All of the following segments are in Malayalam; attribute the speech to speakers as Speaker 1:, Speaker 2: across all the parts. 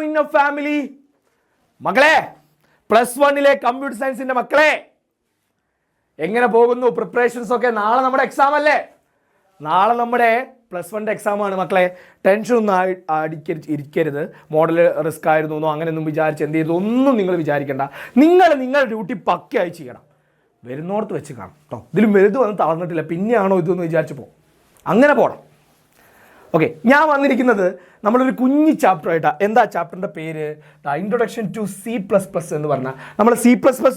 Speaker 1: in a family. മക്കളെ, +1 കമ്പ്യൂട്ടർ സയൻസിന്റെ മക്കളെ, എങ്ങനെ പോകുന്നു പ്രിപ്പറേഷൻസ് ഒക്കെ? നാളെ നമ്മുടെ എക്സാം അല്ലേ? നാളെ നമ്മുടെ +1 എക്സാമാണ് മക്കളെ. ടെൻഷനൊന്നും ഇരിക്കരുത്. മോഡൽ റിസ്ക് ആയിരുന്നു എന്നോ അങ്ങനെയൊന്നും വിചാരിച്ച് എന്ത് ചെയ്തു ഒന്നും നിങ്ങൾ വിചാരിക്കേണ്ട. നിങ്ങളുടെ ഡ്യൂട്ടി പക്കയായി ചെയ്യണം. വരുന്നോടത്ത് വെച്ച് കാണും കേട്ടോ. ഇതിലും വലുത് വന്ന് തളർന്നിട്ടില്ല, പിന്നെയാണോ ഇതൊന്ന് വിചാരിച്ച് പോകും. അങ്ങനെ പോകണം. ഓക്കെ, ഞാൻ വന്നിരിക്കുന്നത് നമ്മളൊരു കുഞ്ഞി ചാപ്റ്ററായിട്ടാണ്. എന്താ ചാപ്റ്ററിൻ്റെ പേര്? ഇൻട്രൊഡക്ഷൻ ടു C++ എന്ന് പറഞ്ഞാൽ, നമ്മൾ C++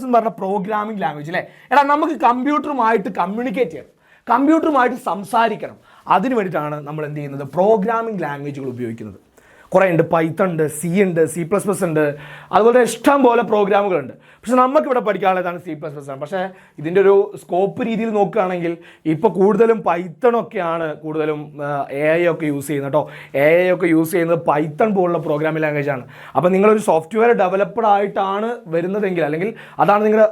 Speaker 1: എന്ന് പറഞ്ഞ പ്രോഗ്രാമിംഗ് ലാംഗ്വേജ് അല്ലേ. എടാ, നമുക്ക് കമ്പ്യൂട്ടറുമായിട്ട് കമ്മ്യൂണിക്കേറ്റ് ചെയ്യണം, കമ്പ്യൂട്ടറുമായിട്ട് സംസാരിക്കണം. അതിന് വേണ്ടിയിട്ടാണ് നമ്മൾ എന്ത് ചെയ്യുന്നത്? പ്രോഗ്രാമിംഗ് ലാംഗ്വേജുകൾ ഉപയോഗിക്കുന്നത്. കുറേ ഉണ്ട്. പൈത്തൺ ഉണ്ട്, C ഉണ്ട്, C++ ഉണ്ട്, അതുപോലെ ഇഷ്ടം പോലെ പ്രോഗ്രാമുകളുണ്ട്. പക്ഷെ നമുക്കിവിടെ പഠിക്കാനുള്ളതാണ് C++ ആണ്. പക്ഷേ ഇതിൻ്റെ ഒരു സ്കോപ്പ് രീതിയിൽ നോക്കുകയാണെങ്കിൽ ഇപ്പോൾ കൂടുതലും പൈത്തണൊക്കെയാണ് കൂടുതലും AI ഒക്കെ യൂസ് ചെയ്യുന്നത് കേട്ടോ. AI ഒക്കെ യൂസ് ചെയ്യുന്നത് പൈത്തൺ പോലുള്ള പ്രോഗ്രാമിംഗ് ലാംഗ്വേജ് ആണ്. അപ്പോൾ നിങ്ങളൊരു സോഫ്റ്റ്വെയർ ഡെവലപ്പർ ആയിട്ടാണ് വരുന്നതെങ്കിൽ, അല്ലെങ്കിൽ അതാണ് നിങ്ങളുടെ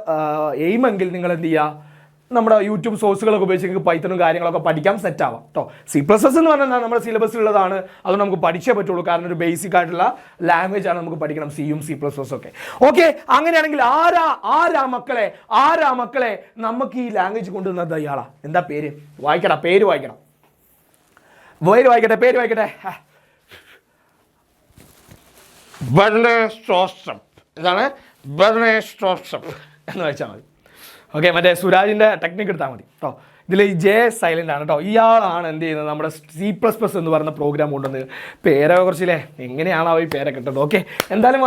Speaker 1: എയിമെങ്കിൽ, നിങ്ങൾ എന്ത് ചെയ്യുക? നമ്മുടെ യൂട്യൂബ് സോഴ്സുകളൊക്കെ ഉപയോഗിച്ച് നിങ്ങൾക്ക് പൈത്തണും കാര്യങ്ങളൊക്കെ പഠിക്കാൻ സെറ്റ് ആവാം കേട്ടോ. C++ എന്ന് പറഞ്ഞാൽ നമ്മുടെ സിലബസിലുള്ളതാണ്. അതുകൊണ്ട് നമുക്ക് പഠിച്ചേ പറ്റുള്ളൂ. കാരണം ഒരു ബേസിക് ആയിട്ടുള്ള ലാംഗ്വേജ് ആണ്, നമുക്ക് പഠിക്കണം സിയും C++ ഒക്കെ. ഓക്കെ, അങ്ങനെയാണെങ്കിൽ ആരാ മക്കളെ നമുക്ക് ഈ ലാംഗ്വേജ് കൊണ്ടുവന്നത്? ഇയാളാ. എന്താ പേര്? വായിക്കട്ടെ, പേര് വായിക്കട്ടെ. ബെർണേഡ് സ്റ്റോർസപ്പ്. ഇതാണ് ബെർണേഡ് സ്റ്റോർസപ്പ് എന്ന് വെച്ചാൽ മതി. ഓക്കെ, മറ്റേ സുരാജിൻ്റെ ടെക്നിക്ക് എടുത്താൽ മതി കേട്ടോ. ഇതിൽ ഈ J സൈലൻ്റ് ആണ് കേട്ടോ. ഇയാളാണ് എന്ത് ചെയ്യുന്നത്? നമ്മുടെ C++ എന്ന് പറയുന്ന പ്രോഗ്രാം കൊണ്ടുവന്നത്. പേരൊക്കെ കുറച്ചില്ലേ, എങ്ങനെയാണോ ഈ പേരൊക്കെ കിട്ടുന്നത്? ഓക്കെ, എന്തായാലും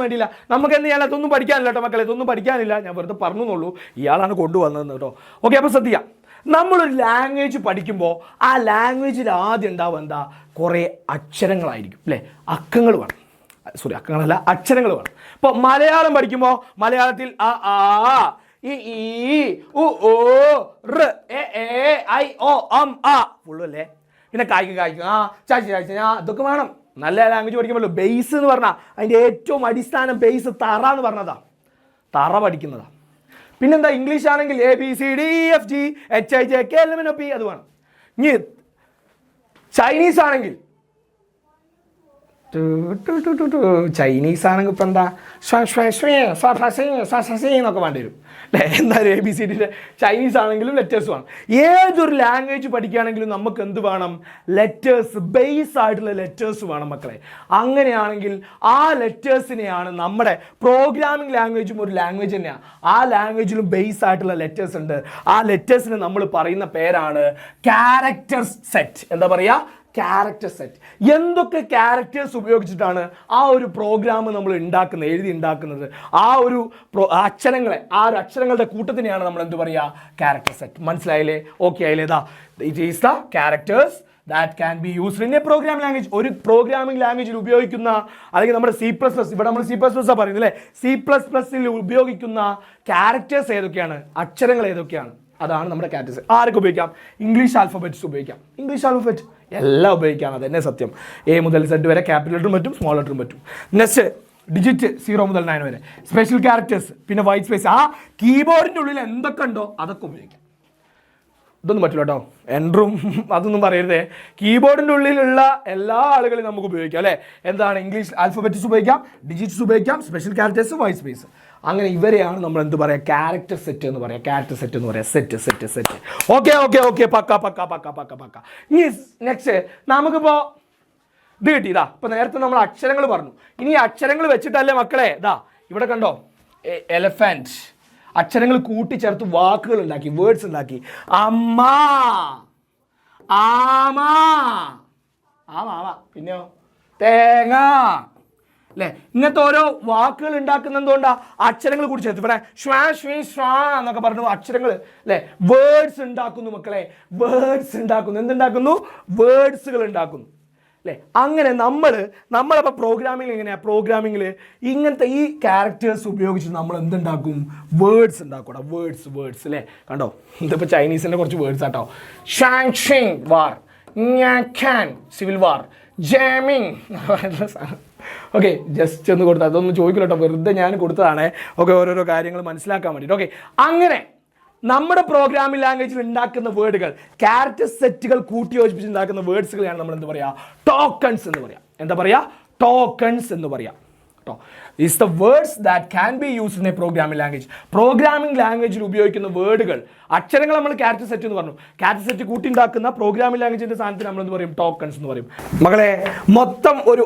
Speaker 1: വേണ്ടിയില്ല. നമുക്ക് എന്ത് ചെയ്യാൻ? ഇതൊന്നും പഠിക്കാനില്ല കേട്ടോ മക്കളെ, ഇതൊന്നും പഠിക്കാനില്ല. ഞാൻ വെറുതെ പറഞ്ഞെന്നുള്ളൂ. ഇയാളാണ് കൊണ്ടുവന്നത് കേട്ടോ. ഓക്കെ, അപ്പോൾ ശ്രദ്ധിക്കാം. നമ്മളൊരു ലാംഗ്വേജ് പഠിക്കുമ്പോൾ ആ ലാംഗ്വേജിൽ ആദ്യം ഉണ്ടാവുക എന്താ? കുറേ അക്ഷരങ്ങളായിരിക്കും അല്ലേ. അക്ഷരങ്ങൾ വേണം. ഇപ്പോൾ മലയാളം പഠിക്കുമ്പോൾ മലയാളത്തിൽ ഈ ഉ ഓ ഋ എ ഐ ഓ ആ ഫുള്ളു അല്ലേ. പിന്നെ കായ്ക്കും ചാച്ചി ഇതൊക്കെ വേണം. നല്ല ലാംഗ്വേജ് പഠിക്കുമല്ലോ. ബേസ് എന്ന് പറഞ്ഞാൽ അതിൻ്റെ ഏറ്റവും അടിസ്ഥാനം ബേസ് തറ എന്ന് പറഞ്ഞതാ. തറ പഠിക്കുന്നതാ. പിന്നെന്താ? ഇംഗ്ലീഷ് ആണെങ്കിൽ ABCDEFGHIJKLMNOP അത് വേണം. ഇനി ചൈനീസ് ആണെങ്കിൽ ഇപ്പം എന്താ എന്നൊക്കെ വേണ്ടി വരും അല്ലേ. എന്തായാലും ABCDയുടെ ചൈനീസ് ആണെങ്കിലും ലെറ്റേഴ്സ് വേണം. ഏതൊരു ലാംഗ്വേജ് പഠിക്കുകയാണെങ്കിലും നമുക്ക് എന്ത് വേണം? ലെറ്റേഴ്സ്, ബേസ് ആയിട്ടുള്ള ലെറ്റേഴ്സ് വേണം മക്കളെ. അങ്ങനെയാണെങ്കിൽ ആ ലെറ്റേഴ്സിനെയാണ് നമ്മുടെ പ്രോഗ്രാമിംഗ് ലാംഗ്വേജും ഒരു ലാംഗ്വേജ് തന്നെയാണ്. ആ ലാംഗ്വേജിലും ബേസ് ആയിട്ടുള്ള ലെറ്റേഴ്സ് ഉണ്ട്. ആ ലെറ്റേഴ്സിന് നമ്മൾ പറയുന്ന പേരാണ് ക്യാരക്ടർ സെറ്റ്. എന്താ പറയുക? Character set. എന്തൊക്കെ ക്യാരക്ടേഴ്സ് ഉപയോഗിച്ചിട്ടാണ് ആ ഒരു പ്രോഗ്രാം നമ്മൾ എഴുതി ഉണ്ടാക്കുന്നത്? ആ ഒരു അക്ഷരങ്ങളുടെ കൂട്ടത്തിനെയാണ് നമ്മൾ എന്ത് പറയുക? Character set. മനസ്സിലായില്ലേ? ഓക്കെ ആയില്ലേ? It is the characters that can be used in a programming language. ഒരു പ്രോഗ്രാമിംഗ് ലാംഗ്വേജിൽ ഉപയോഗിക്കുന്ന, അല്ലെങ്കിൽ നമ്മുടെ C++, ഇവിടെ നമ്മൾ C++ പറയുന്നത് അല്ലേ. C++ൽ ഉപയോഗിക്കുന്ന ക്യാരക്ടേഴ്സ് ഏതൊക്കെയാണ്? അക്ഷരങ്ങൾ ഏതൊക്കെയാണ്? അതാണ് നമ്മുടെ ക്യാരക്ടേഴ്സ്. ആരൊക്കെ ഉപയോഗിക്കാം? ഇംഗ്ലീഷ് ആൽഫബറ്റ്സ് ഉപയോഗിക്കാം. ഇംഗ്ലീഷ് ആൽഫബറ്റ് എല്ലാം ഉപയോഗിക്കാം. അതന്നെ സത്യം. A മുതൽ Z വരെ ക്യാപിറ്റൽ ലെറ്ററും പറ്റും, സ്മോൾ ലെറ്ററും പറ്റും. നെക്സ്റ്റ് ഡിജിറ്റ് 0 മുതൽ 9 വരെ. സ്പെഷ്യൽ ക്യാരക്ടേഴ്സ്, പിന്നെ വൈറ്റ് സ്പേസ്. ആ കീബോർഡിൻ്റെ ഉള്ളിൽ എന്തൊക്കെ ഉണ്ടോ അതൊക്കെ ഉപയോഗിക്കാം. ഇതൊന്നും പറ്റില്ല കേട്ടോ, എൻട്രും അതൊന്നും പറയരുതേ. കീബോർഡിൻ്റെ ഉള്ളിലുള്ള എല്ലാ ആളുകളും നമുക്ക് ഉപയോഗിക്കാം അല്ലേ. എന്താണ്? ഇംഗ്ലീഷ് ആൽഫബറ്റ്സ് ഉപയോഗിക്കാം, ഡിജിറ്റ്സ് ഉപയോഗിക്കാം, സ്പെഷ്യൽ ക്യാരക്ടേഴ്സ്, വൈറ്റ് സ്പേസ്. അങ്ങനെ ഇവരെയാണ് നമ്മൾ എന്ത് പറയുക? ക്യാരക്ടർ സെറ്റ് എന്ന് പറയാം. ക്യാരക്ടർ സെറ്റ് എന്ന് പറയാം. സെറ്റ്. ഓക്കെ പക്ക. ഇനി നെക്സ്റ്റ് നമുക്കിപ്പോൾ ഇത് കിട്ടിയതാ. ഇപ്പം നേരത്തെ നമ്മൾ അക്ഷരങ്ങൾ പറഞ്ഞു. ഇനി അക്ഷരങ്ങൾ വെച്ചിട്ടല്ലേ മക്കളെ ഇവിടെ കണ്ടോ എലഫന്റ്. അക്ഷരങ്ങൾ കൂട്ടിച്ചേർത്ത് വാക്കുകൾ ഉണ്ടാക്കി, വേർഡ്സ് ഉണ്ടാക്കി. അമ്മ, ആമ, പിന്നെയോ തേങ്ങ അല്ലേ. ഇങ്ങനത്തെ ഓരോ വാക്കുകൾ ഉണ്ടാക്കുന്ന എന്തുകൊണ്ടാ? അക്ഷരങ്ങൾ കൂടി ചേർത്ത്. ഇവിടെ എന്നൊക്കെ പറഞ്ഞു അക്ഷരങ്ങൾ അല്ലേ. വേർഡ്സ് ഉണ്ടാക്കുന്നു മക്കളെ. എന്തുണ്ടാക്കുന്നു? വേർഡ്സുകൾ ഉണ്ടാക്കുന്നു അല്ലേ. അങ്ങനെ നമ്മളപ്പോൾ പ്രോഗ്രാമിംഗ് എങ്ങനെയാണ്? പ്രോഗ്രാമിങ്ങിൽ ഇങ്ങനത്തെ ഈ ക്യാരക്ടേഴ്സ് ഉപയോഗിച്ച് നമ്മൾ എന്തുണ്ടാക്കും? വേർഡ്സ് ഉണ്ടാക്കൂടാ. വേർഡ്സ് അല്ലേ. കണ്ടോ, ഇതിപ്പോൾ ചൈനീസിൻ്റെ കുറച്ച് വേർഡ്സ് ആട്ടോ. ഷാങ്ഷിങ് വാർ, ഖാൻ സിവിൽ വാർ, ജാമിങ്. ഓക്കെ, ജസ്റ്റ് ഒന്ന് കൊടുത്താൽ അതൊന്നും ചോദിക്കില്ല കേട്ടോ, വെറുതെ ഞാൻ കൊടുത്തതാണ്. ഓക്കെ, ഓരോരോ കാര്യങ്ങൾ മനസ്സിലാക്കാൻ വേണ്ടിയിട്ട്. ഓക്കെ, അങ്ങനെ നമ്മുടെ പ്രോഗ്രാമിംഗ് ലാംഗ്വേജിൽ ഉണ്ടാക്കുന്ന വേർഡുകൾ, ക്യാരക്ടർ സെറ്റുകൾ കൂട്ടി യോജിപ്പിച്ച് ഉണ്ടാക്കുന്ന വേർഡ്സുകളെയാണ് നമ്മൾ എന്ത് പറയുക? ടോക്കൺസ് എന്ന് പറയാം. എന്താ പറയുക? ടോക്കൺസ് എന്ന് പറയാം കേട്ടോ. Is the words that can be used in A programming language. Programming ലാംഗ്വേജിൽ ഉപയോഗിക്കുന്ന വേർഡുകൾ, അക്ഷരങ്ങൾ നമ്മൾ ക്യാരക്ടർ സെറ്റ് എന്ന് പറഞ്ഞു. ക്യാരക്ടർ സെറ്റ് കൂട്ടിണ്ടാക്കുന്ന പ്രോഗ്രാമിംഗ് ലാംഗ്വേജിന്റെ സാധനത്തിന് നമ്മൾ എന്ത് പറയും? ടോക്കൺസ് എന്ന് പറയും. മകളെ, മൊത്തം ഒരു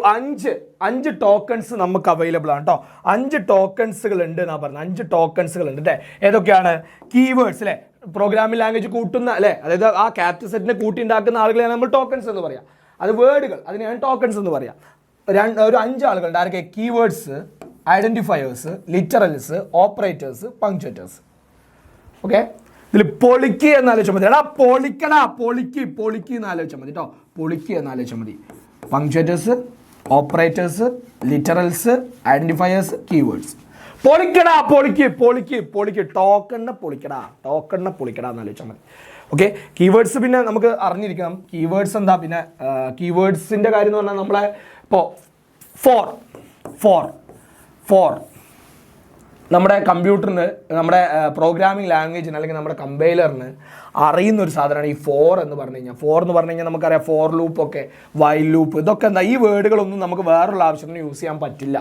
Speaker 1: അഞ്ച് ടോക്കൺസ് നമുക്ക് അവൈലബിൾ ആണ് കേട്ടോ. 5 ടോക്കൺസുകൾ ഉണ്ട് എന്നാ പറഞ്ഞത്. 5 ടോക്കൺസുകൾ ഉണ്ട് അല്ലേ? ഏതൊക്കെയാണ്? കീവേഡ്സ് അല്ലേ, പ്രോഗ്രാമിംഗ് ലാംഗ്വേജ് കൂട്ടുന്ന അല്ലേ, അതായത് ആ ക്യാരക്ടർ സെറ്റിനെ കൂട്ടി ഉണ്ടാക്കുന്ന ആളുകളെയാണ് നമ്മൾ ടോക്കൺസ് എന്ന് പറയാം. അത് വേർഡുകൾ, അതിനെയാണ് ടോക്കൺസ് എന്ന് പറയാം. ഒരു 5 ആളുകളുണ്ട്. ആരൊക്കെ? Keywords, identifiers, literals, operators, punctuators. Okay, ഇതിൽ പൊളിക്ക് എന്ന് ആലോചിച്ചാൽ മതി. എടാ പൊളിക്കടാ, പൊളിക്ക് എന്ന് ആലോചിച്ചാൽ മതി കേട്ടോ. പൊളിക്ക് എന്ന് ആലോചിച്ചാൽ മതി. Punctuators, operators, literals, identifiers, keywords. പൊളിക്കടാ, പൊളിക്ക് ടോക്കണിനെ പൊളിക്കടാ എന്ന് ആലോചിച്ചാൽ മതി. ഓക്കെ, കീവേഡ്സ് പിന്നെ നമുക്ക് അറിഞ്ഞിരിക്കണം. കീവേഡ്സ് എന്താ? പിന്നെ കീവേഡ്സിൻ്റെ കാര്യം എന്ന് പറഞ്ഞാൽ നമ്മളെ ഇപ്പോൾ ഫോർ നമ്മുടെ കമ്പ്യൂട്ടറിന്, നമ്മുടെ പ്രോഗ്രാമിംഗ് ലാംഗ്വേജിന് അല്ലെങ്കിൽ നമ്മുടെ കമ്പൈലറിന് അറിയുന്ന ഒരു സാധനമാണ് ഈ ഫോർ എന്ന് പറഞ്ഞു കഴിഞ്ഞാൽ. ഫോർ എന്ന് പറഞ്ഞു കഴിഞ്ഞാൽ നമുക്കറിയാം ഫോർ ലൂപ്പൊക്കെ, വൈൽ ലൂപ്പ്, ഇതൊക്കെ എന്താ? ഈ വേർഡുകളൊന്നും നമുക്ക് വേറൊരു ആവശ്യത്തിന് യൂസ് ചെയ്യാൻ പറ്റില്ല.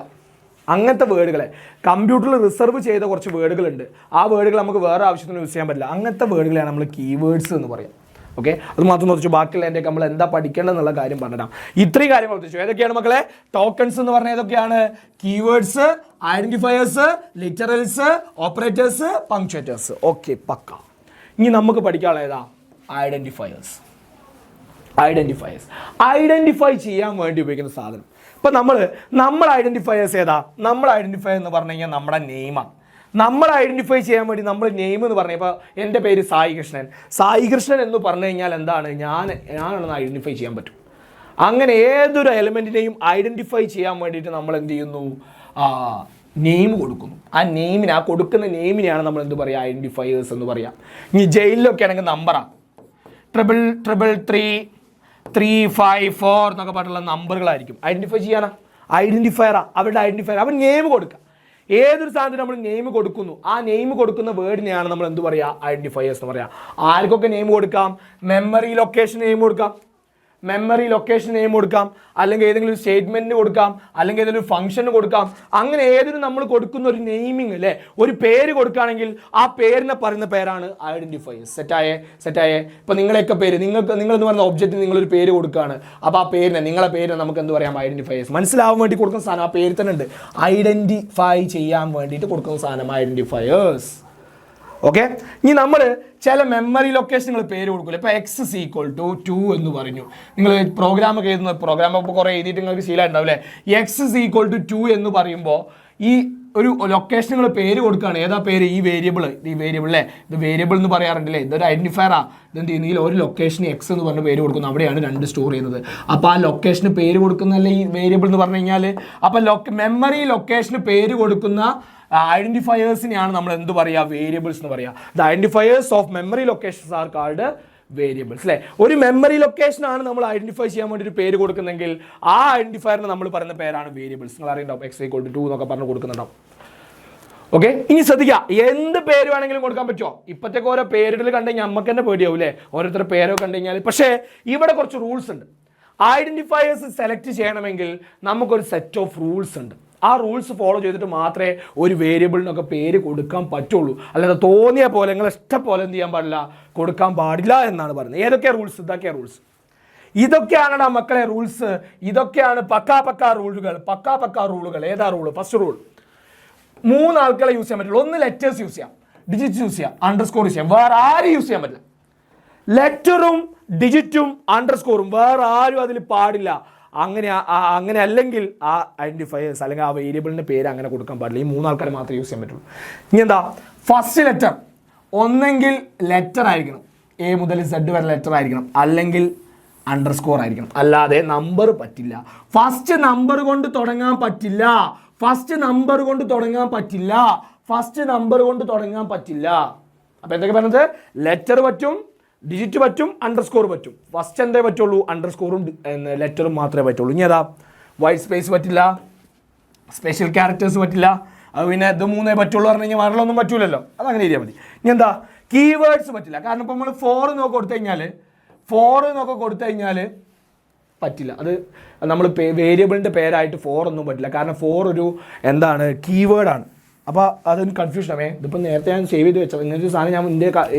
Speaker 1: അങ്ങനത്തെ വേർഡുകളെ കമ്പ്യൂട്ടറിൽ റിസർവ് ചെയ്ത കുറച്ച് വേർഡുകളുണ്ട്. ആ വേർഡുകൾ നമുക്ക് വേറെ ആവശ്യത്തിന് യൂസ് ചെയ്യാൻ പറ്റില്ല. അങ്ങനത്തെ വേർഡുകളെയാണ് നമ്മൾ കീവേഡ്സ് എന്ന് പറയാം. ഓക്കെ, അത് മാത്രം നോക്കിച്ചു. ബാക്കിയുള്ള എൻ്റെ നമ്മൾ എന്താ പഠിക്കേണ്ടതെന്നുള്ള കാര്യം പറഞ്ഞിടാം. ഇത്രയും കാര്യങ്ങൾ ഉദ്ദേശിച്ചു. ഏതൊക്കെയാണ് മക്കളെ? ടോക്കൺസ് എന്ന് പറഞ്ഞാൽ ഏതൊക്കെയാണ്? Keywords, identifiers, literals, operators, punctuators. Okay, പക്ക. ഇനി നമുക്ക് പഠിക്കാനുള്ള ഏതാ? ഐഡന്റിഫയേഴ്സ്. ഐഡന്റിഫൈ ചെയ്യാൻ വേണ്ടി ഉപയോഗിക്കുന്ന സാധനം. ഇപ്പം നമ്മൾ ഐഡന്റിഫയേഴ്സ് ഏതാ? നമ്മൾ ഐഡന്റിഫൈ എന്ന് പറഞ്ഞു കഴിഞ്ഞാൽ നമ്മുടെ നെയിമാണ്. നമ്മൾ ഐഡന്റിഫൈ ചെയ്യാൻ വേണ്ടി നമ്മൾ നെയിം എന്ന് പറഞ്ഞാൽ, ഇപ്പോൾ എൻ്റെ പേര് സായി കൃഷ്ണൻ എന്ന് പറഞ്ഞു കഴിഞ്ഞാൽ എന്താണ്? ഞാനാണെന്ന് ഐഡന്റിഫൈ ചെയ്യാൻ പറ്റും. അങ്ങനെ ഏതൊരു എലമെൻറ്റിനെയും ഐഡന്റിഫൈ ചെയ്യാൻ വേണ്ടിയിട്ട് നമ്മൾ എന്ത് ചെയ്യുന്നു? നെയിം കൊടുക്കുന്നു. ആ കൊടുക്കുന്ന നെയിമിനെയാണ് നമ്മൾ എന്ത് പറയുക? ഐഡന്റിഫയേഴ്സ് എന്ന് പറയാം. ഇനി ജയിലിലൊക്കെ ആണെങ്കിൽ നമ്പറാണ്. 333 എന്നൊക്കെ പറഞ്ഞിട്ടുള്ള നമ്പറുകളായിരിക്കും. ഐഡന്റിഫൈ ചെയ്യാനാ, അവരുടെ ഐഡന്റിഫയർ, അവൻ നെയിം കൊടുക്കുക. ഏതൊരു സാധനത്തിന് നമ്മൾ നെയിം കൊടുക്കുന്നു, ആ നെയിം കൊടുക്കുന്ന വേർഡിനെയാണ് നമ്മൾ എന്ത് പറയുക? ഐഡന്റിഫയേഴ്സ് എന്ന് പറയാം. ആർക്കൊക്കെ നെയിം കൊടുക്കാം? മെമ്മറി ലൊക്കേഷൻ നെയിം കൊടുക്കാം, അല്ലെങ്കിൽ ഏതെങ്കിലും സ്റ്റേറ്റ്മെന്റിന് കൊടുക്കാം, അല്ലെങ്കിൽ ഏതെങ്കിലും ഫംഗ്ഷന് കൊടുക്കാം. അങ്ങനെ ഏതൊരു നമ്മൾ കൊടുക്കുന്ന ഒരു നെയിമിങ് അല്ലേ, ഒരു പേര് കൊടുക്കുകയാണെങ്കിൽ ആ പേരിനെ പറയുന്ന പേരാണ് ഐഡന്റിഫയേഴ്സ്. സെറ്റായേ ഇപ്പം നിങ്ങളെയൊക്കെ പേര്, നിങ്ങളെന്ന് പറയുന്ന ഒബ്ജക്റ്റിന് നിങ്ങളൊരു പേര് കൊടുക്കുകയാണ്. അപ്പോൾ ആ പേരിനെ, നിങ്ങളെ പേരിനെ നമുക്ക് എന്ത് പറയാം? ഐഡന്റിഫയേഴ്സ്. മനസ്സിലാവാൻ വേണ്ടി കൊടുക്കുന്ന സാധനം ആ പേര് തന്നെ ഉണ്ട്. ഐഡന്റിഫൈ ചെയ്യാൻ വേണ്ടിയിട്ട് കൊടുക്കുന്ന സാധനം ഐഡന്റിഫയേഴ്സ്. ഓക്കെ, ഇനി നമ്മൾ ചില മെമ്മറി ലൊക്കേഷനുകൾ പേര് കൊടുക്കില്ല. ഇപ്പോൾ x=2 എന്ന് പറഞ്ഞു. നിങ്ങൾ പ്രോഗ്രാമൊക്കെ എഴുതുന്ന പ്രോഗ്രാമൊക്കെ കുറേ എഴുതിയിട്ട് നിങ്ങൾക്ക് ശീലം ഉണ്ടാവും അല്ലേ? x=2 എന്ന് പറയുമ്പോൾ ഈ ഒരു ലൊക്കേഷനുകൾ പേര് കൊടുക്കുകയാണ്. ഏതാ പേര്? ഈ വേരിയബിൾ അല്ലേ, ഇത് വേരിയബിൾ എന്ന് പറയാറുണ്ടല്ലേ, ഇതൊരു ഐഡന്റിഫയറാ. ഇതെന്ത് ചെയ്യുന്നു? ഇതിൽ ഒരു ലൊക്കേഷന് എക്സ് എന്ന് പറഞ്ഞ പേര് കൊടുക്കുന്നു. അവിടെയാണ് 2 സ്റ്റോർ ചെയ്യുന്നത്. അപ്പോൾ ആ ലൊക്കേഷന് പേര് കൊടുക്കുന്നതല്ലേ ഈ വേരിയബിൾ എന്ന് പറഞ്ഞു കഴിഞ്ഞാൽ. അപ്പോൾ മെമ്മറി ലൊക്കേഷന് പേര് കൊടുക്കുന്ന ഐഡന്റിഫയേഴ്സിനെയാണ് നമ്മൾ എന്ത് പറയുക? വേരിയബിൾസ് എന്ന് പറയുക. The identifiers of memory locations are called variables അല്ലേ. ഒരു മെമ്മറി ലൊക്കേഷനാണ് നമ്മൾ ഐഡന്റിഫൈ ചെയ്യാൻ വേണ്ടി ഒരു പേര് കൊടുക്കുന്നെങ്കിൽ ആ ഐഡന്റിഫയറിന് നമ്മൾ പറയുന്ന പേരാണ് വേരിയബിൾസ്. നിങ്ങൾ അറിയുണ്ടാവും, x=2 എന്നൊക്കെ പറഞ്ഞ് കൊടുക്കുന്നുണ്ടാവും. ഓക്കെ, ഇനി ശ്രദ്ധിക്കുക, എന്ത് പേര് വേണമെങ്കിലും കൊടുക്കാൻ പറ്റുമോ? ഇപ്പോഴത്തേക്ക് ഓരോ പേരിടൽ കണ്ടു കഴിഞ്ഞാൽ നമുക്ക് തന്നെ പേടിയാവും അല്ലേ, ഓരോരുത്തരുടെ പേരോ കണ്ടു കഴിഞ്ഞാൽ. പക്ഷേ ഇവിടെ കുറച്ച് റൂൾസ് ഉണ്ട്. ഐഡന്റിഫയേഴ്സ് സെലക്ട് ചെയ്യണമെങ്കിൽ നമുക്കൊരു സെറ്റ് ഓഫ് റൂൾസ് ഉണ്ട്. ആ റൂൾസ് ഫോളോ ചെയ്തിട്ട് മാത്രമേ ഒരു വേരിയബിളിനൊക്കെ പേര് കൊടുക്കാൻ പറ്റുള്ളൂ. അല്ലാതെ തോന്നിയ പോലെ, നിങ്ങൾ ഇഷ്ടം പോലെ എന്ത് ചെയ്യാൻ പാടില്ല, കൊടുക്കാൻ പാടില്ല എന്നാണ് പറയുന്നത്. ഏതൊക്കെ റൂൾസ്? ഇതൊക്കെയാണ് റൂൾസ്. ഇതൊക്കെയാണടാ മക്കളെ റൂൾസ്. ഇതൊക്കെയാണ് പക്കാ റൂളുകൾ. ഏതാ റൂള്? ഫസ്റ്റ് റൂൾ, 3 ആൾക്കാരെ യൂസ് ചെയ്യാൻ പറ്റുള്ളൂ. ഒന്ന് ലെറ്റേഴ്സ് യൂസ് ചെയ്യാം, ഡിജിറ്റ്സ് യൂസ് ചെയ്യാം, അണ്ടർസ്കോർ യൂസ് ചെയ്യാം. വേറെ ആരും യൂസ് ചെയ്യാൻ പറ്റില്ല. ലെറ്ററും ഡിജിറ്റും അണ്ടർസ്കോറും വേറെ ആരും അതിൽ പാടില്ല. അങ്ങനെ അല്ലെങ്കിൽ ആ ഐഡന്റിഫയേഴ്സ് അല്ലെങ്കിൽ ആ വേരിയബിളിൻ്റെ പേര് അങ്ങനെ കൊടുക്കാൻ പാടില്ല. ഈ 3 ആൾക്കാരെ മാത്രമേ യൂസ് ചെയ്യാൻ പറ്റുള്ളൂ. ഇനി എന്താ? ഫസ്റ്റ് ലെറ്റർ ഒന്നെങ്കിൽ ലെറ്റർ ആയിരിക്കണം, A മുതൽ Z വരെ ലെറ്റർ ആയിരിക്കണം, അല്ലെങ്കിൽ അണ്ടർസ്കോർ ആയിരിക്കണം. അല്ലാതെ നമ്പർ പറ്റില്ല. ഫസ്റ്റ് നമ്പർ കൊണ്ട് തുടങ്ങാൻ പറ്റില്ല. അപ്പോൾ എന്തൊക്കെ പറഞ്ഞത്? ലെറ്റർ പറ്റും, ഡിജിറ്റ് പറ്റും, അണ്ടർസ്കോർ പറ്റും. ഫസ്റ്റ് എന്തേ പറ്റുള്ളൂ? അണ്ടർസ്കോറും ലെറ്ററും മാത്രമേ പറ്റുള്ളൂ. ഇനി ഏതാ? വൈറ്റ് സ്പേസ് പറ്റില്ല, സ്പെഷ്യൽ ക്യാരക്ടേഴ്സ് പറ്റില്ല. അത് പിന്നെ ഇത് 3 പറ്റുള്ളൂ പറഞ്ഞു കഴിഞ്ഞാൽ വേറെയൊന്നും പറ്റൂലല്ലോ. അതങ്ങനെ എഴുതിയാൽ മതി. ഇനി എന്താ? കീവേഡ്സ് പറ്റില്ല. കാരണം ഇപ്പോൾ നമ്മൾ 4 എന്നൊക്കെ കൊടുത്തു കഴിഞ്ഞാൽ പറ്റില്ല. അത് നമ്മൾ വേരിയബിളിൻ്റെ പേരായിട്ട് 4 ഒന്നും പറ്റില്ല. കാരണം 4 ഒരു എന്താണ് കീവേഡാണ്. അപ്പോൾ അതൊരു കൺഫ്യൂഷനേ. ഇതിപ്പോൾ നേരത്തെ ഞാൻ സേവ് ചെയ്ത് വെച്ചത് ഇങ്ങനൊരു സാധനം ഞാൻ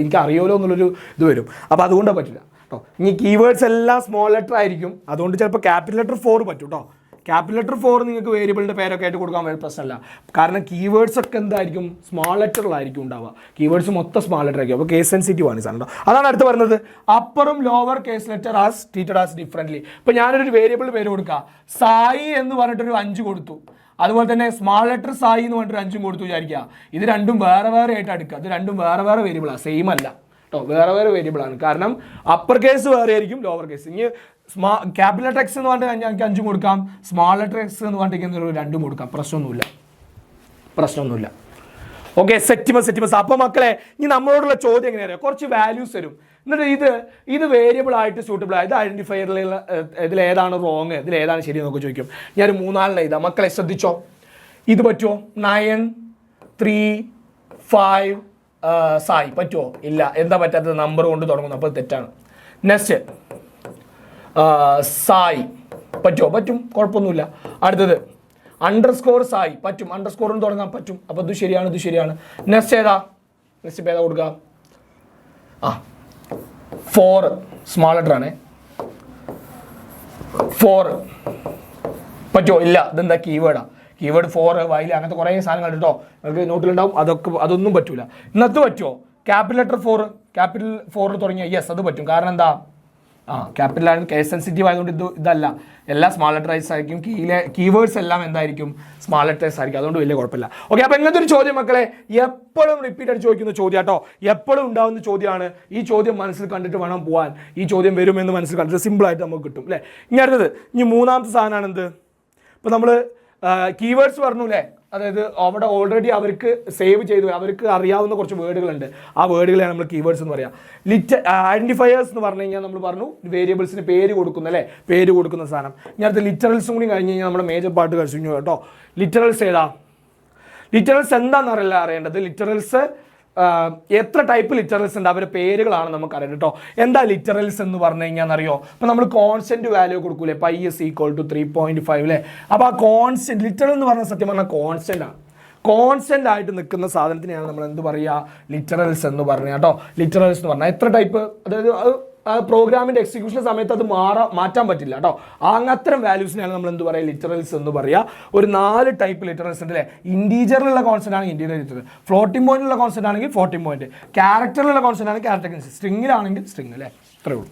Speaker 1: എനിക്ക് അറിയുമല്ലോ എന്നുള്ളൊരു ഇത് വരും. അപ്പോൾ അതുകൊണ്ട് പറ്റില്ല കേട്ടോ. ഇനി കീവേഡ്സ് എല്ലാം സ്മോൾ ലെറ്റർ ആയിരിക്കും. അതുകൊണ്ട് ചിലപ്പോൾ ക്യാപിറ്റൽ ലെറ്റർ 4 പറ്റും കേട്ടോ. ക്യാപിറ്റൽ ലെറ്റർ 4 നിങ്ങൾക്ക് വേരിയബിളിൻ്റെ പേരൊക്കെ ആയിട്ട് കൊടുക്കാൻ വേണ്ടി പ്രശ്നമല്ല. കാരണം കീവേഡ്സ് ഒക്കെ എന്തായിരിക്കും സ്മോൾ ലെറ്ററിലായിരിക്കും ഉണ്ടാവുക. കീവേഡ്സ് മൊത്തം സ്മോൾ ലെറ്റർ ആയിരിക്കും. അപ്പോൾ കേസ് സെൻസിറ്റീവ് ആണ് ഈ സാധനം. അതാണ് അടുത്ത് പറയുന്നത്. അപ്പറും lower case letter as treated as differently. ഇപ്പോൾ ഞാനൊരു വേരിയബിൾ പേര് കൊടുക്കുക, സായി എന്ന് പറഞ്ഞിട്ടൊരു 5 കൊടുത്തു. അതുപോലെ തന്നെ സ്മോൾ ലെറ്റർ സായി എന്ന് പറഞ്ഞിട്ട് 5 കൊടുത്തു വിചാരിക്കുക. ഇത് രണ്ടും വേറെ വേറെ ആയിട്ട് അടുക്കുക. ഇത് രണ്ടും വേറെ വേറെ വേരിയബിളാണ്, സെയിം അല്ല കേട്ടോ. വേറെ വേറെ വേരിയബിളാണ്. കാരണം അപ്പർ കേസ് വേറെ ആയിരിക്കും, ലോവർ കേസ്. ഇനി ക്യാപിറ്റൽ ലെറ്റർ എക്സ് എന്ന് പറഞ്ഞിട്ട് ഞങ്ങൾക്ക് 5 കൊടുക്കാം, സ്മോൾ ലെറ്റർ എക്സ് എന്ന് പറഞ്ഞിട്ട് 2 കൊടുക്കാം. പ്രശ്നമൊന്നുമില്ല. ഓക്കെ, സെറ്റിമസ്. അപ്പോൾ മക്കളെ ഇനി നമ്മളോടുള്ള ചോദ്യം എങ്ങനെയാണ്? കുറച്ച് വാല്യൂസ് തരും. എന്നിട്ട് ഇത് വേരിയബിൾ ആയിട്ട് സൂട്ടബിൾ ആയത് ഐഡന്റിഫയറിലുള്ള ഇതിലേതാണ് റോങ്, ഇതിലേതാണ് ശരി എന്നൊക്കെ ചോദിക്കും. ഞാൻ 3-4 എഴുതാം. മക്കളെ ശ്രദ്ധിച്ചോ. ഇത് പറ്റുമോ? 9 3 5 സായി പറ്റുമോ? ഇല്ല. എന്താ പറ്റാത്തത്? നമ്പർ കൊണ്ട് തുടങ്ങുന്നു, അപ്പോൾ തെറ്റാണ്. നെക്സ്റ്റ് സായി പറ്റുമോ? പറ്റും, കുഴപ്പമൊന്നുമില്ല. അടുത്തത് അണ്ടർസ്കോർ സായി പറ്റും, അണ്ടർസ്കോർ കൊണ്ട് തുടങ്ങാൻ പറ്റും. അപ്പോൾ ഇത് ശരിയാണ്. നെക്സ്റ്റ് ഏതാ കൊടുക്കുക? 4 സ്മോൾ ലെറ്റർ ആണ്. 4 പറ്റുമോ? ഇല്ല. ഇതെന്താ കീവേഡാണ്. കീവേഡ് 4 വൈൽ അങ്ങനത്തെ കുറേ സാധനങ്ങൾ കേട്ടോ നിങ്ങൾക്ക് നോട്ടിലുണ്ടാവും. അതൊന്നും പറ്റൂല. ഇന്നത്തെ പറ്റുമോ? ക്യാപിറ്റൽ ലെറ്റർ 4 തുടങ്ങിയ യെസ് അത് പറ്റും. കാരണം എന്താ? ക്യാപിറ്റൽ ആണ്, കേസ് സെൻസിറ്റീവ് ആയതുകൊണ്ട് ഇതല്ല. എല്ലാം സ്മോൾ ലെറ്റേഴ്സ് ആയിരിക്കും. കീവേഡ്സ് എല്ലാം എന്തായിരിക്കും? സ്മോൾ ലെറ്റേഴ്സ് ആയിരിക്കും. അതുകൊണ്ട് വലിയ കുഴപ്പമില്ല. ഓക്കെ, അപ്പോൾ ഇങ്ങനത്തെ ഒരു ചോദ്യം മക്കളെ എപ്പോഴും റിപ്പീറ്റ് ആയിട്ട് ചോദിക്കുന്ന ചോദ്യം കേട്ടോ. എപ്പോഴും ഉണ്ടാകുന്ന ചോദ്യമാണ്. ഈ ചോദ്യം മനസ്സിൽ കണ്ടിട്ട് വേണം പോകാൻ. ഈ ചോദ്യം വരുമെന്ന് മനസ്സിൽ കണ്ടിട്ട് സിമ്പിളായിട്ട് നമുക്ക് കിട്ടും അല്ലേ. ഇനി അടുത്തത് മൂന്നാമത്തെ സാധനമാണ് എന്ത്? ഇപ്പോൾ നമ്മൾ കീവേഡ്സ് പറഞ്ഞു അല്ലേ. അതായത് അവിടെ ഓൾറെഡി അവർക്ക് സേവ് ചെയ്തു, അവർക്ക് അറിയാവുന്ന കുറച്ച് വേർഡുകളുണ്ട്. ആ വേർഡുകളെയാണ് നമ്മൾ കീവേഡ്സ് എന്ന് പറയാം. ഐഡന്റിഫയേഴ്സ് എന്ന് പറഞ്ഞു കഴിഞ്ഞാൽ നമ്മൾ പറഞ്ഞു വേരിയബിൾസിന് പേര് കൊടുക്കുന്ന അല്ലേ, പേര് കൊടുക്കുന്ന സാധനം. ഇനി അടുത്ത ലിറ്ററൽസും കൂടി കഴിഞ്ഞ് കഴിഞ്ഞാൽ നമ്മുടെ മേജർ പാർട്ട് കഴിച്ചു കേട്ടോ. ലിറ്ററൽസ് ഏതാ? ലിറ്ററൽസ് എന്താണെന്നറിയില്ല അറിയേണ്ടത്. ലിറ്ററൽസ് എത്ര ടൈപ്പ് ലിറ്ററൽസ് ഉണ്ട്, അവരുടെ പേരുകളാണ് നമുക്ക് അറിയാം കേട്ടോ. എന്താ ലിറ്ററൽസ് എന്ന് പറഞ്ഞു കഴിഞ്ഞാൽ അറിയോ? അപ്പോൾ നമ്മൾ കോൺസ്റ്റന്റ് വാല്യൂ കൊടുക്കൂലേ, π = 3.5 അല്ലേ. അപ്പോൾ ആ കോൺസ്റ്റന്റ് ലിറ്ററൽ എന്ന് പറഞ്ഞാൽ സത്യം പറഞ്ഞാൽ കോൺസ്റ്റന്റ് ആണ്. കോൺസ്റ്റന്റ് ആയിട്ട് നിൽക്കുന്ന സാധനത്തിനെയാണ് നമ്മൾ എന്ത് പറയുക? ലിറ്ററൽസ് എന്ന് പറഞ്ഞാൽ കേട്ടോ. ലിറ്ററൽസ് എന്ന് പറഞ്ഞാൽ എത്ര ടൈപ്പ്, അതായത് പ്രോഗ്രാമിൻ്റെ എക്സിക്യൂഷൻ സമയത്ത് അത് മാറ്റാൻ പറ്റില്ല കേട്ടോ. അത്തരം വാല്യൂസിനെയാണ് നമ്മൾ എന്ത് പറയുക? ലിറ്ററൽസ് എന്ന് പറയുക. ഒരു 4 ടൈപ്പ് ലിറ്ററൽസ് ഉണ്ട് അല്ലേ. ഇൻറ്റീജറിലുള്ള കോൺസ്റ്റന്റ് ആണ് ഇൻറ്റീജർ ലിറ്ററൽ, ഫ്ലോട്ടിംഗ് പോയിന്റിലുള്ള കോൺസ്റ്റന്റ് ആണെങ്കിൽ ഫ്ലോട്ടിംഗ് പോയിന്റ്, ക്യാരക്ടറിലുള്ള കോൺസ്റ്റന്റ് ആണ് ക്യാരക്ടർ, സ്ട്രിങ്ങിലാണെങ്കിൽ സ്ട്രിങ് അല്ലേ. ഇത്രയേ ഉള്ളൂ.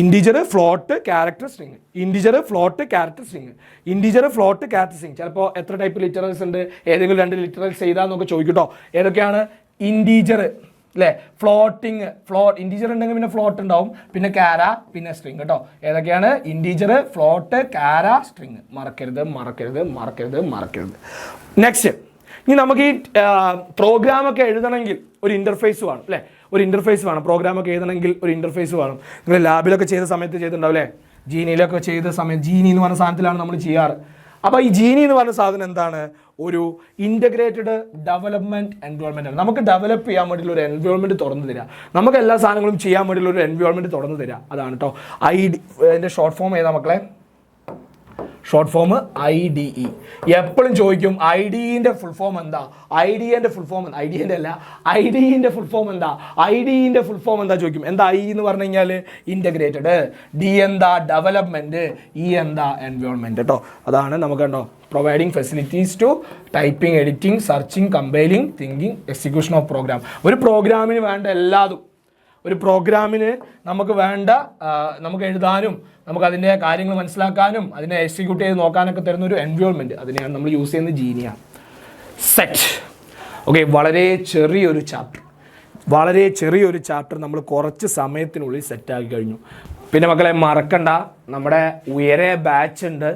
Speaker 1: Integer, float, character, string. Integer, float, character, string. Integer, float, character, string. ചിലപ്പോൾ എത്ര ടൈപ്പ് ലിറ്ററൽസ് ഉണ്ട്, ഏതെങ്കിലും 2 ലിറ്ററൽസ് ചെയ്താന്നൊക്കെ ചോദിക്കട്ടോ. ഏതൊക്കെയാണ്? ഇൻറ്റീജർ അല്ലേ, ഫ്ലോട്ടിങ്, ഇൻറ്റീജർ ഉണ്ടെങ്കിൽ പിന്നെ ഫ്ലോട്ട് ഉണ്ടാവും, പിന്നെ കാര, പിന്നെ സ്ട്രിങ് കേട്ടോ. ഏതൊക്കെയാണ്? ഇൻറ്റീജർ, ഫ്ലോട്ട്, കാര, സ്ട്രിങ്. മറക്കരുത്. നെക്സ്റ്റ്, ഇനി നമുക്ക് ഈ പ്രോഗ്രാമൊക്കെ എഴുതണമെങ്കിൽ ഒരു ഇൻ്റർഫേസ് വേണം അല്ലേ. ഒരു ഇൻ്റർഫേസ് വേണം. പ്രോഗ്രാമൊക്കെ എഴുതണമെങ്കിൽ ഒരു ഇൻ്റർഫേസ് വേണം. നിങ്ങൾ ലാബിലൊക്കെ ചെയ്ത സമയത്ത് ചെയ്തിട്ടുണ്ടാവും അല്ലേ. ജീനിയിലൊക്കെ ചെയ്ത സമയത്ത് ജീനി എന്ന് പറഞ്ഞ സാധനത്തിലാണ് നമ്മൾ ചെയ്യാറ്. അപ്പോൾ ഈ ജീനി എന്ന് പറഞ്ഞ സാധനം എന്താണ്? ഒരു ഇൻ്റഗ്രേറ്റഡ് ഡെവലപ്മെൻറ്റ് എൻവയോൺമെൻ്റ് ആണ്. നമുക്ക് ഡെവലപ്പ് ചെയ്യാൻ വേണ്ടിയുള്ള ഒരു എൻവയോൺമെൻറ്റ് തുറന്നു തരിക, നമുക്ക് എല്ലാ സാധനങ്ങളും ചെയ്യാൻ വേണ്ടിയുള്ള ഒരു എൻവയോൺമെൻറ്റ് തുറന്നു തരിക. അതാണ് കേട്ടോ അതിൻ്റെ ഷോർട്ട് ഫോം ഏതാ മക്കളെ? Short form IDE. എപ്പോഴും ചോദിക്കും IDEൻ്റെ ഫുൾ ഫോം എന്താ? IDEൻ്റെ ഫുൾ ഫോം എന്താ ചോദിക്കും. എന്താ I എന്ന് പറഞ്ഞു കഴിഞ്ഞാൽ ഇൻ്റഗ്രേറ്റഡ്, D എന്താ? ഡെവലപ്മെൻറ്റ്, E എന്താ? എൻവയോൺമെൻറ്റ് കേട്ടോ. അതാണ് നമുക്ക് കണ്ടോ providing facilities to typing, editing, searching, compiling, thinking, execution of program. ഒരു പ്രോഗ്രാമിന് വേണ്ട എല്ലാതും, ഒരു പ്രോഗ്രാമിന് നമുക്ക് വേണ്ട, നമുക്ക് എഴുതാനും നമുക്ക് അതിൻ്റെ കാര്യങ്ങൾ മനസ്സിലാക്കാനും അതിനെ എക്സിക്യൂട്ട് ചെയ്ത് നോക്കാനൊക്കെ തരുന്ന ഒരു എൻവയോൺമെൻറ്റ്, അതിനെയാണ് നമ്മൾ യൂസ് ചെയ്യുന്നത് ജീനിയാണ്. സെറ്റ്. ഓക്കെ, വളരെ ചെറിയൊരു ചാപ്റ്റർ നമ്മൾ കുറച്ച് സമയത്തിനുള്ളിൽ സെറ്റാക്കി കഴിഞ്ഞു. പിന്നെ മക്കളെ മറക്കണ്ട, നമ്മുടെ ഉയരെ ബാച്ച് ഉണ്ട്.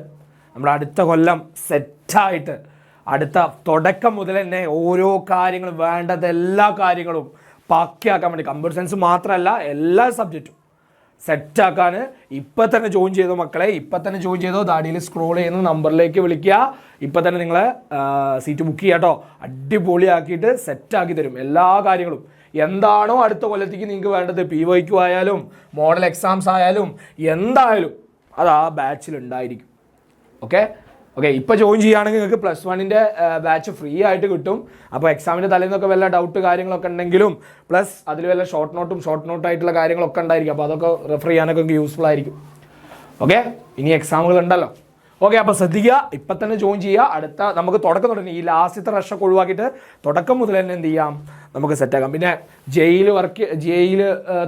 Speaker 1: നമ്മുടെ അടുത്ത കൊല്ലം സെറ്റായിട്ട് അടുത്ത തുടക്കം മുതൽ തന്നെ ഓരോ കാര്യങ്ങളും വേണ്ടത് എല്ലാ കാര്യങ്ങളും പക്കയാക്കാൻ വേണ്ടി, കമ്പ്യൂട്ടർ സയൻസ് മാത്രമല്ല എല്ലാ സബ്ജക്റ്റും സെറ്റാക്കാൻ ഇപ്പം തന്നെ ജോയിൻ ചെയ്തോ മക്കളെ. ഇപ്പം തന്നെ ജോയിൻ ചെയ്തോ. ദാടിയിൽ സ്ക്രോൾ ചെയ്യുന്ന നമ്പറിലേക്ക് വിളിക്കുക. ഇപ്പം തന്നെ നിങ്ങളെ സീറ്റ് ബുക്ക് ചെയ്യാം കേട്ടോ. അടിപൊളിയാക്കിയിട്ട് സെറ്റാക്കി തരും എല്ലാ കാര്യങ്ങളും. എന്താണോ അടുത്ത കൊല്ലത്തേക്ക് നിങ്ങൾക്ക് വേണ്ടത്, PYQ ആയാലും മോഡൽ എക്സാംസ് ആയാലും എന്തായാലും അത് ആ ബാച്ചിൽ ഉണ്ടായിരിക്കും. ഓക്കെ ഓക്കെ ഇപ്പോൾ ജോയിൻ ചെയ്യുകയാണെങ്കിൽ നിങ്ങൾക്ക് +1 ബാച്ച് ഫ്രീ ആയിട്ട് കിട്ടും. അപ്പോൾ എക്സാമിൻ്റെ തലേന്നൊക്കെ വല്ല ഡൗട്ട് കാര്യങ്ങളൊക്കെ ഉണ്ടെങ്കിലും പ്ലസ് അതിൽ വല്ല ഷോർട്ട് നോട്ടായിട്ടുള്ള കാര്യങ്ങളൊക്കെ ഉണ്ടായിരിക്കും. അപ്പോൾ അതൊക്കെ റെഫർ ചെയ്യാനൊക്കെ നിങ്ങൾക്ക് യൂസ്ഫുൾ ആയിരിക്കും. ഓക്കെ ഇനി എക്സാമുകൾ ഉണ്ടല്ലോ. ഓക്കെ അപ്പോൾ ശ്രദ്ധിക്കുക, ഇപ്പം തന്നെ ജോയിൻ ചെയ്യുക. അടുത്ത നമുക്ക് തുടക്കം തുടങ്ങി ഈ ലാസ്റ്റത്തെ റഷൊക്കെ ഒഴിവാക്കിയിട്ട് തുടക്കം മുതൽ തന്നെ എന്ത് ചെയ്യാം, നമുക്ക് സെറ്റാക്കാം. പിന്നെ ജെയിൽ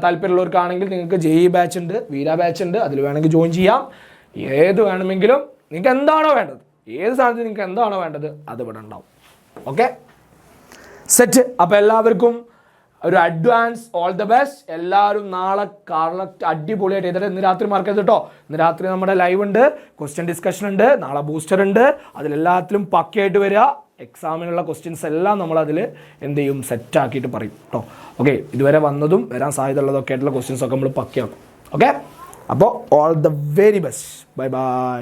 Speaker 1: താല്പര്യമുള്ളവർക്കാണെങ്കിൽ നിങ്ങൾക്ക് JEE ബാച്ച് ഉണ്ട്, വീര ബാച്ച് ഉണ്ട്, അതിൽ വേണമെങ്കിൽ ജോയിൻ ചെയ്യാം. ഏത് വേണമെങ്കിലും നിങ്ങൾക്ക് എന്താണോ വേണ്ടത്, ഏത് സാധനത്തിന് നിങ്ങൾക്ക് എന്താണോ വേണ്ടത് അത് ഇവിടെ ഉണ്ടാവും. Okay set. അപ്പോൾ എല്ലാവർക്കും ഒരു അഡ്വാൻസ് ഓൾ ദ ബെസ്റ്റ്. എല്ലാവരും നാളെ അടിപൊളിയായിട്ട് ചെയ്തിട്ട് ഇന്ന് രാത്രി മറക്കരുത് കേട്ടോ. ഇന്ന് രാത്രി നമ്മുടെ ലൈവ് ഉണ്ട്, ക്വസ്റ്റ്യൻ ഡിസ്കഷൻ ഉണ്ട്, നാളെ ബൂസ്റ്റർ ഉണ്ട്. അതിലെല്ലാത്തിലും പക്കയായിട്ട് വരിക. എക്സാമിനുള്ള ക്വസ്റ്റ്യൻസ് എല്ലാം നമ്മളതിൽ എന്ത് ചെയ്യും, സെറ്റാക്കിയിട്ട് പറയും കേട്ടോ. ഓക്കെ ഇതുവരെ വന്നതും വരാൻ സാധ്യത ഉള്ളതൊക്കെ ആയിട്ടുള്ള ക്വസ്റ്റ്യൻസൊക്കെ നമ്മൾ പക്കയാക്കും. ഓക്കെ അപ്പോൾ all the very best. Bye bye.